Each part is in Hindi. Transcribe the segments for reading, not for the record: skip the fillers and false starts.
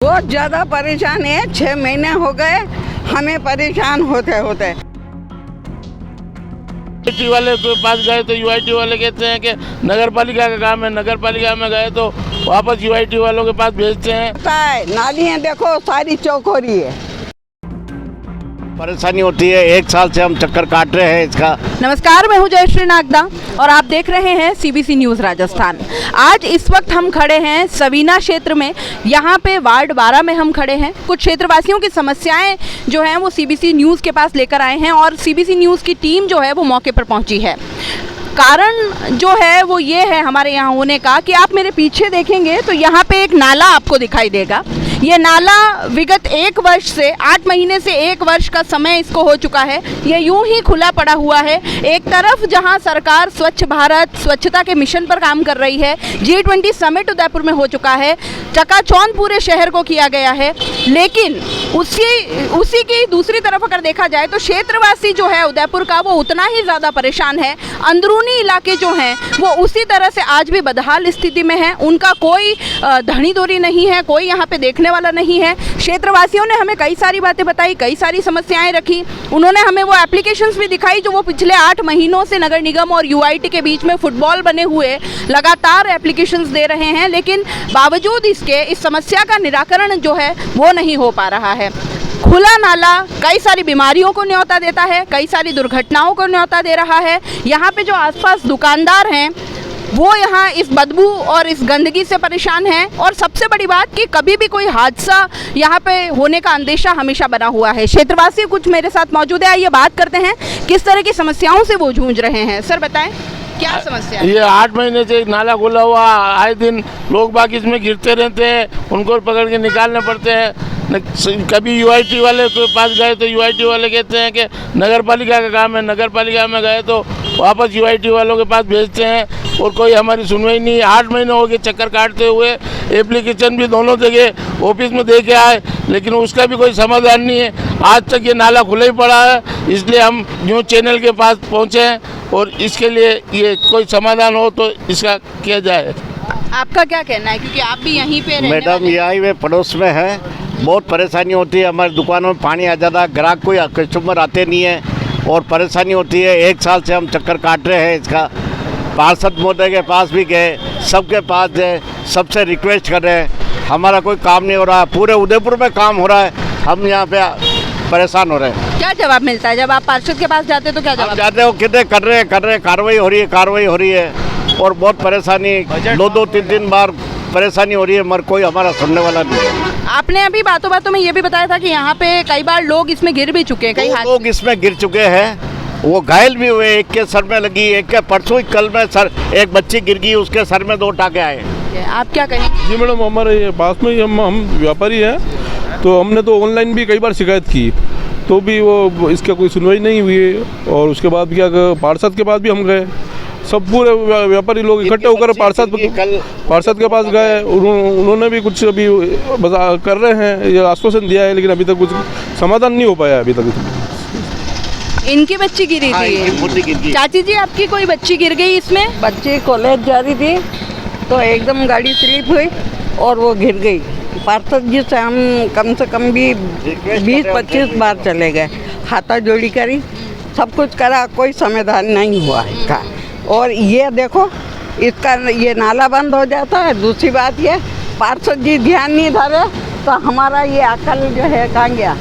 बहुत ज़्यादा परेशान है। 6 महीने हो गए हमें परेशान होते होते। यूआईटी वाले के पास गए तो यूआईटी वाले कहते हैं कि नगर पालिका का काम है। नगर पालिका में गए तो वापस यूआईटी वालों के पास भेजते हैं। नालियाँ देखो सारी चौक हो रही है। परेशानी होती है। 1 साल से हम चक्कर काट रहे हैं इसका। नमस्कार, मैं हूं जयश्री नागदा और आप देख रहे हैं सीबीसी न्यूज़ राजस्थान। आज इस वक्त हम खड़े हैं सवीना क्षेत्र में। यहाँ पे वार्ड 12 में हम खड़े हैं। कुछ क्षेत्रवासियों की समस्याएं जो हैं वो सीबीसी न्यूज़ के पास लेकर आए हैं और सीबीसी न्यूज़ की टीम जो है वो मौके पर पहुंची है। कारण जो है वो ये है हमारे यहाँ होने का कि आप मेरे पीछे देखेंगे तो यहाँ पे एक नाला आपको दिखाई देगा। ये नाला विगत 1 वर्ष से 8 महीने से 1 वर्ष का समय इसको हो चुका है। ये यूं ही खुला पड़ा हुआ है। एक तरफ जहां सरकार स्वच्छ भारत स्वच्छता के मिशन पर काम कर रही है, G20 समिट उदयपुर में हो चुका है, चकाचौंध पूरे शहर को किया गया है, लेकिन उसी की दूसरी तरफ अगर देखा जाए तो क्षेत्रवासी जो है उदयपुर का वो उतना ही ज़्यादा परेशान है। अंदरूनी इलाके जो हैं वो उसी तरह से आज भी बदहाल स्थिति में हैं। उनका कोई धनी दोरी नहीं है, कोई यहाँ पे देखने वाला नहीं है। क्षेत्रवासियों ने हमें कई सारी बातें बताई, कई सारी समस्याएं रखी। उन्होंने हमें वो एप्लीकेशंस भी दिखाई जो वो पिछले 8 महीनों से नगर निगम और यूआईटी के बीच में फुटबॉल बने हुए लगातार एप्लीकेशंस दे रहे हैं, लेकिन बावजूद इसके इस समस्या का निराकरण जो है वो नहीं हो पा रहा है। खुला नाला कई सारी बीमारियों को न्योता देता है, कई सारी दुर्घटनाओं को न्योता दे रहा है। यहाँ पे जो आसपास दुकानदार हैं वो यहाँ इस बदबू और इस गंदगी से परेशान हैं और सबसे बड़ी बात कि कभी भी कोई हादसा यहाँ पे होने का अंदेशा हमेशा बना हुआ है। क्षेत्रवासी कुछ मेरे साथ मौजूद है, आइए बात करते हैं किस तरह की समस्याओं से वो जूझ रहे हैं। सर बताएं क्या समस्या है? ये 8 महीने से नाला खुला हुआ, आए दिन लोग बाग इसमें गिरते रहते हैं, उनको पकड़ के निकालने पड़ते हैं। कभी यूआईटी वाले के पास गए तो यूआईटी वाले कहते हैं कि नगर पालिका का काम है। नगर पालिका में गए तो वापस यूआईटी वालों के पास भेजते हैं और कोई हमारी सुनवाई नहीं। 8 महीने हो गए चक्कर काटते हुए। एप्लीकेशन भी दोनों जगह ऑफिस में दे के आए, लेकिन उसका भी कोई समाधान नहीं है। आज तक ये नाला खुला ही पड़ा है, इसलिए हम न्यूज़ चैनल के पास पहुँचे हैं और इसके लिए ये कोई समाधान हो तो इसका किया जाए। आपका क्या कहना है, क्योंकि आप भी यहीं पे रहने मैडम वाले हैं? यही में पड़ोस में है। बहुत परेशानी होती है। हमारी दुकानों में पानी आ जाता है, ग्राहक कोई कस्टमर आते नहीं है और परेशानी होती है। 1 साल से हम चक्कर काट रहे हैं इसका। पार्षद महोदय के पास भी गए, सबके पास गए, सबसे रिक्वेस्ट कर रहे हैं। हमारा कोई काम नहीं हो रहा है। पूरे उदयपुर में काम हो रहा है, हम यहाँ पे परेशान हो रहे हैं। क्या जवाब मिलता है जब आप पार्षद के पास जाते हैं तो क्या हम जवाब? जाते हो कितने कर रहे हैं, कार्रवाई हो रही है और बहुत परेशानी 2-2, 3-3 बार परेशानी हो रही है, मगर कोई हमारा सुनने वाला नहीं है। आपने अभी बातों बातों में ये भी बताया था कि यहाँ पे कई बार लोग इसमें गिर भी चुके हैं, कई हादसे। लोग इसमें गिर चुके हैं, वो घायल भी हुए। एक के सर में लगी, एक के परसों कल में सर एक बच्ची गिर गई, उसके सर में 2 टाके आए। आप क्या कहेंगे? जी मैडम, हमारे पास में ही हम व्यापारी हैं, तो हमने तो ऑनलाइन भी कई बार शिकायत की तो भी वो इसका कोई सुनवाई नहीं हुई। और उसके बाद क्या पार्षद के पास भी हम गए, सब पूरे व्यापारी लोग इकट्ठे होकर पार्षद के पास गए। उन्होंने भी कुछ अभी कर रहे हैं, ये आश्वासन दिया है, लेकिन अभी तक कुछ समाधान नहीं हो पाया अभी तक। इनकी बच्ची गिरी थी? चाची जी आपकी कोई बच्ची गिर गई इसमें? बच्ची कॉलेज जा रही थी तो एकदम गाड़ी स्लिप हुई और वो गिर गई। पार्षद जी से हम कम से कम भी 20-25 बार चले गए, हाथा जोड़ी करी, सब कुछ करा, कोई समाधान नहीं हुआ इसका। और ये देखो इसका ये नाला बंद हो जाता है। दूसरी बात ये पार्षद जी ध्यान नहीं धरे तो हमारा ये अकल जो है कहाँ गया?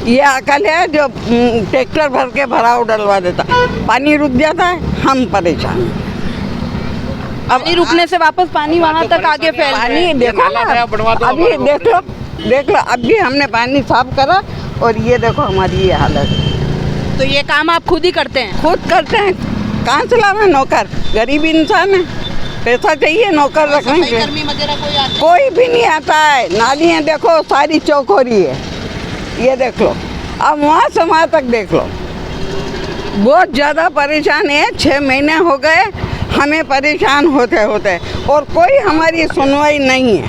ये अकल है जो ट्रैक्टर भर के भराव डलवा देता, पानी रुक जाता है, हम परेशान। पानी रुकने से वापस पानी वहाँ तक आगे फैल रहा है। पानी देखो ना, अभी देख लो अभी हमने पानी साफ करा और ये देखो हमारी ये हालत। तो ये काम आप खुद ही करते हैं? खुद करते हैं, कहाँ से लावे नौकर? गरीब इंसान है, पैसा चाहिए नौकर रखने के। कर्मी वगैरह कोई आता है? कोई भी नहीं आता है। नालियाँ देखो सारी चौक हो रही है, ये देख लो, अब वहाँ से वहाँ तक देख लो। बहुत ज़्यादा परेशान है। 6 महीने हो गए हमें परेशान होते होते और कोई हमारी सुनवाई नहीं है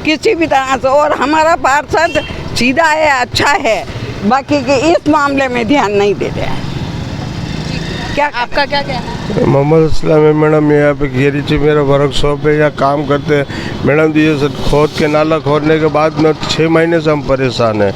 किसी भी तरह से। और हमारा पार्षद सीधा है, अच्छा है, बाकी के इस मामले में ध्यान नहीं देते हैं। क्या आपका क्या कहना है? मोहम्मद असलम है मैडम। यहाँ पे घेरीची मेरा वर्कशॉप है, यहाँ काम करते हैं मैडम। ये सब खोद के नाला खोदने के बाद में 6 महीने से हम परेशान हैं।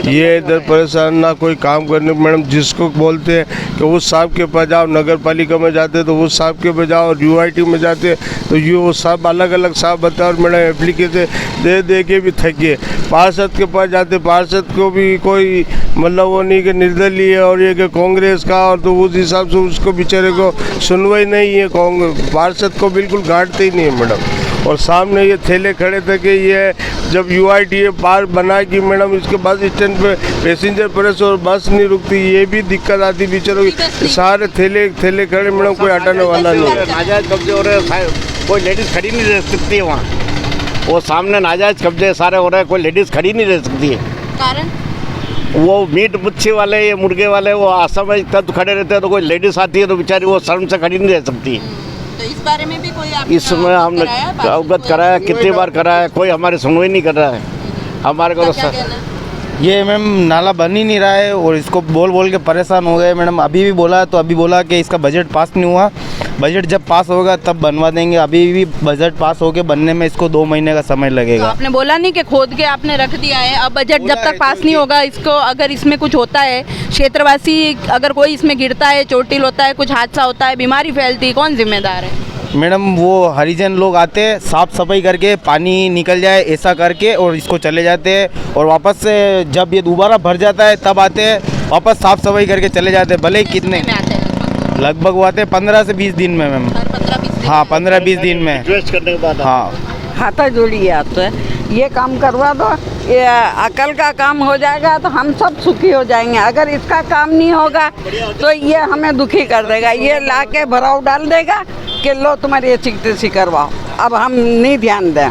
ये इधर परेशान ना कोई काम करने मैडम। जिसको बोलते हैं कि उस साहब के पास जाओ, नगर पालिका में जाते तो उस साहब के पास जाओ, और UIT में जाते तो ये वो साहब अलग अलग साहब बताओ। और मैडम एप्लीकेशन दे के भी थक गए। पार्षद के पास जाते, पार्षद को भी कोई मतलब वो नहीं कि निर्दलीय और ये कि कांग्रेस का, और तो उस हिसाब से उसको बेचारे को सुनवाई नहीं है। कांग्रेस पार्षद को बिल्कुल गांठते ही नहीं है मैडम। और सामने ये ठेले खड़े थे कि ये जब UIT ये पार्क बना कि मैडम इसके बस स्टैंड पे पैसेंजर प्रेस और बस नहीं रुकती, ये भी दिक्कत आती बेचारों की। सारे ठेले खड़े मैडम, कोई हटाने वाला नहीं है। नाजायज कब्जे हो रहे हैं, कोई लेडीज़ खड़ी नहीं रह सकती है वहाँ। वो सामने नाजायज कब्जे सारे हो रहे हैं, कोई लेडीज़ खड़ी नहीं रह सकती है। कारण वो मीट मच्छी वाले, ये मुर्गे वाले, वो असमय तब खड़े रहते हैं, तो कोई लेडीज़ आती है तो बेचारी वो शर्म से खड़ी नहीं रह सकती। तो इस बारे में भी कोई इसमें हमने अवगत कराया, कितनी बार कराया, कोई हमारी सुनवाई नहीं कर रहा है। हमारे को तो ये मैम नाला बन ही नहीं रहा है, और इसको बोल के परेशान हो गए मैडम। अभी भी बोला तो अभी बोला कि इसका बजट पास नहीं हुआ, बजट जब पास होगा तब बनवा देंगे। अभी भी बजट पास होके बनने में इसको 2 महीने का समय तो लगेगा। आपने बोला नहीं कि खोद के आपने रख दिया है, अब बजट जब तक पास नहीं होगा इसको, अगर इसमें कुछ होता है, क्षेत्रवासी अगर कोई इसमें गिरता है, चोटिल होता है, कुछ हादसा होता है, बीमारी फैलती है, कौन जिम्मेदार है? मैडम वो हरिजन लोग आते हैं, साफ़ सफाई करके पानी निकल जाए ऐसा करके और इसको चले जाते हैं, और वापस से जब ये दोबारा भर जाता है तब आते हैं, वापस साफ़ सफाई करके चले जाते हैं। भले ही कितने में आते हैं लगभग वो आते हैं 15 से 20 दिन में मैम। 15-20 दिन। हाँ 15-20 दिन में। रिक्वेस्ट करने के बाद हाँ हाथा जोड़िए आपसे, ये काम करवा दो, ये अकल का काम हो जाएगा तो हम सब सुखी हो जाएंगे। अगर इसका काम नहीं होगा तो ये हमें दुखी कर देगा। ये ला के भराव डाल देगा कि लो तुम्हारी ये चिकित्सा करवाओ। अब हम नहीं ध्यान दें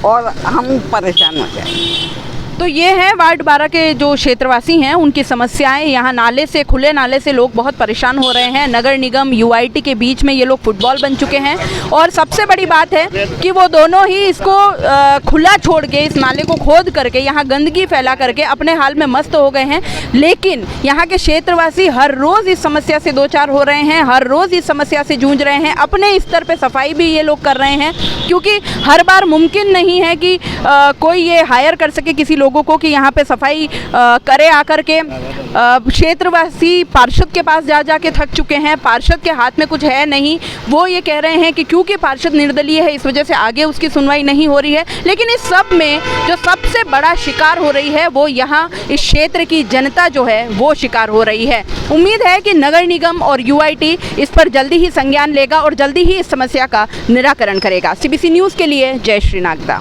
और हम परेशान हो जाए। तो ये है वार्ड 12 के जो क्षेत्रवासी हैं, उनकी समस्याएं। यहाँ नाले से, खुले नाले से लोग बहुत परेशान हो रहे हैं। नगर निगम UIT के बीच में ये लोग फुटबॉल बन चुके हैं, और सबसे बड़ी बात है कि वो दोनों ही इसको खुला छोड़ के, इस नाले को खोद करके यहाँ गंदगी फैला करके अपने हाल में मस्त हो गए हैं। लेकिन यहाँ के क्षेत्रवासी हर रोज़ इस समस्या से दो चार हो रहे हैं, हर रोज़ इस समस्या से जूझ रहे हैं। अपने स्तर पर सफाई भी ये लोग कर रहे हैं, क्योंकि हर बार मुमकिन नहीं है कि कोई ये हायर कर सके किसी लोगों को कि यहाँ पे सफाई करे आकर के। क्षेत्रवासी पार्षद के पास जा के थक चुके हैं, पार्षद के हाथ में कुछ है नहीं। वो ये कह रहे हैं कि क्योंकि पार्षद निर्दलीय है इस वजह से आगे उसकी सुनवाई नहीं हो रही है। लेकिन इस सब में जो सबसे बड़ा शिकार हो रही है वो यहाँ इस क्षेत्र की जनता जो है वो शिकार हो रही है। उम्मीद है कि नगर निगम और UIT इस पर जल्दी ही संज्ञान लेगा और जल्दी ही इस समस्या का निराकरण करेगा। CBC न्यूज़ के लिए जय श्री नागदा।